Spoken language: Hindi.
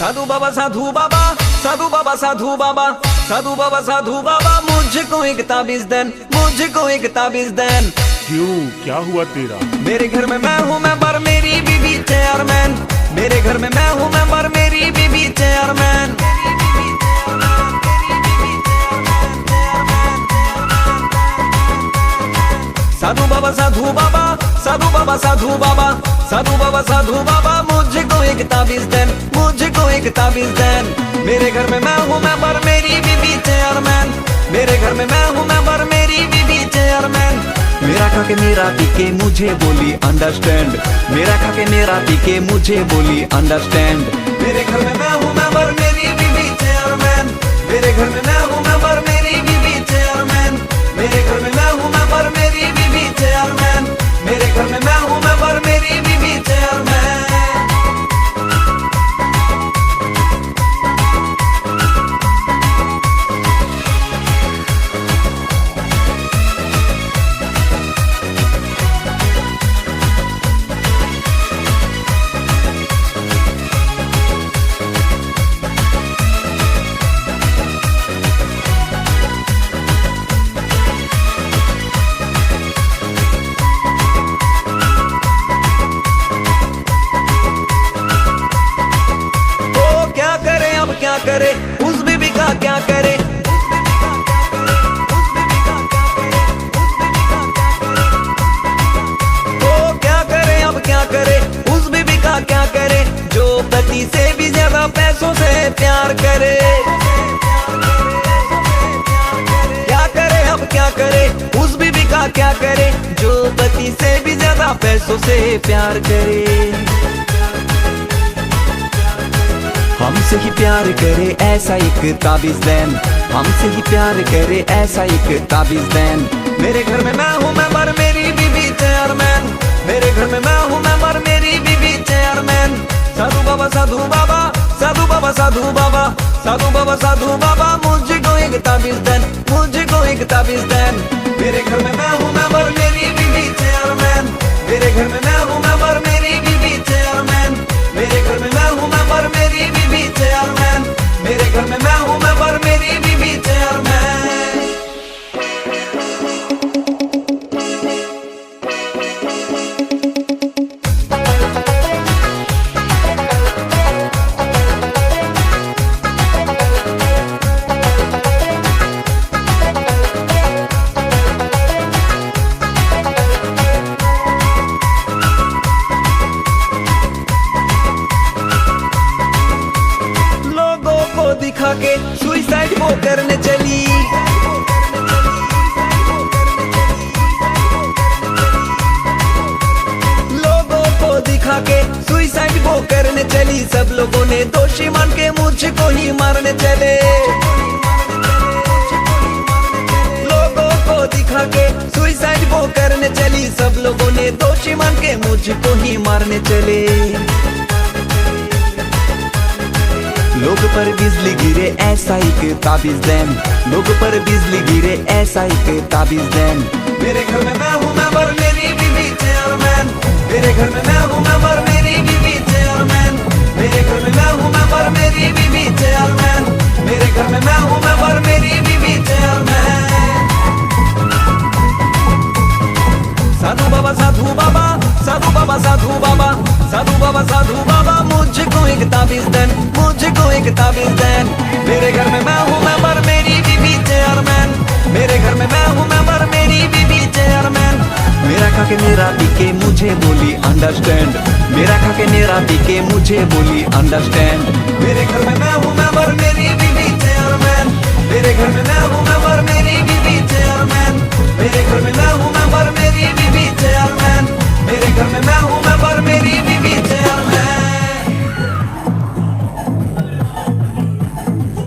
साधु बाबा साधु बाबा साधु बाबा साधु बाबा साधु बाबा साधु बाबा मुझको एक ताबीज देन, मुझको एक ताबीज देन। क्यों, क्या हुआ तेरा? मेरे घर में मैं हूँ मेंबर, मेरी बीबी चेयरमैन। मेरे घर में मैं हूँ मेंबर, मेरी बीबी चेयरमैन। साधु बाबा साधु बाबा साधु बाबा साधु बाबा साधु बाबा साधु बाबा मुझको एक ताबीज देन, मुझको एक ताबीज देन। मेरे घर में मैं हूँ मेंबर, मेरी बीबी चेयरमैन। मेरे घर में मैं हूँ मेंबर, मेरी बीबी चेयरमैन। मेरा खा के मेरा पी के मुझे बोली अंडरस्टैंड, मेरा खा के मेरा पी के मुझे बोली अंडरस्टैंड। मेरे घर में मैं हूँ मेंबर, मेरी बीबी चेयरमैन। मेरे घर में मैं हूँ मेंबर, मेरी बीबी चेयरमैन। मेरे घर में मैं हूँ मेंबर, मेरी बीबी चेयरमैन। मेरे घर में मैं हूँ मेंबर, मेरी बीबी चेयरमैन। क्या करे उस बीबी का, क्या करे ओ क्या करे, अब क्या करे उस बीबी का, क्या करे जो पति से भी ज्यादा पैसों से प्यार करे। क्या करे, अब क्या करे उस बीबी का, क्या करे जो पति से भी ज्यादा पैसों से प्यार करे। हमसे ही प्यार करे ऐसा एक ताबीज देन, हमसे ही प्यार करे ऐसा एक ताबीज देन। मेरे घर में मैं हूँ मेंबर, मेरी बीबी चेयरमैन। मेरे घर में मैं हूँ मेंबर, मेरी बीबी चेयरमैन। साधु बाबा साधु बाबा साधु बाबा साधु बाबा साधु बाबा साधु बाबा मुझको एक ताबीज देन, मुझको एक ताबीज देन। मेरे घर में मैं हूँ मेंबर, मेरी बीबी चेयरमैन। मेरे घर में मैं हूँ मेंबर, मेरी बीबी चेयरमैन। मेरे घर में मैं हूँ मेंबर, मेरी बीबी चेयरमैन। मेरे घर में मैं हूँ मेंबर, मेरी बीबी चेयरमैन। दिखा के सुइसाइड वो करने चली, लोगों को दिखा के सुइसाइड वो करने चली। सब लोगों ने दोषी मान के मुझको ही मारने चले। लोगों को दिखा के सुइसाइड वो करने चली। सब लोगों ने दोषी मान के मुझको ही मारने चले। लोग पर बिजली गिरे ऐसा एक ताबीज देन, लोग पर बिजली गिरे ऐसा एक ताबीज देन। मेरे घर में मैं हूँ मेंबर, मेरी बीबी चेयरमैन। मेरे घर में मैं हूँ मेंबर, मेरी बीबी चेयरमैन। मेरे घर में मैं हूँ मेंबर, मेरी बीबी चेयरमैन। मेरे घर में मैं हूँ मेंबर, मेरी बीबी चेयरमैन। साधु बाबा साधु बाबा साधु बाबा साधु बाबा साधु बाबा साधु बाबा मुझको एक ताबीज देन, मुझको एक ताबीज देन। मेरे घर में मैं हूँ मेंबर, मेरी बीबी चेयरमैन। मेरे घर में मैं हूँ मेंबर, मेरी बीबी चेयरमैन। मेरा खा के मेरा पी के मुझे बोली अंडरस्टैंड, मेरा खा के मेरा पी के मुझे बोली अंडरस्टैंड। मेरे घर में मैं हूँ मेंबर, मेरी बीबी चेयरमैन। मेरे घर में मैं हूँ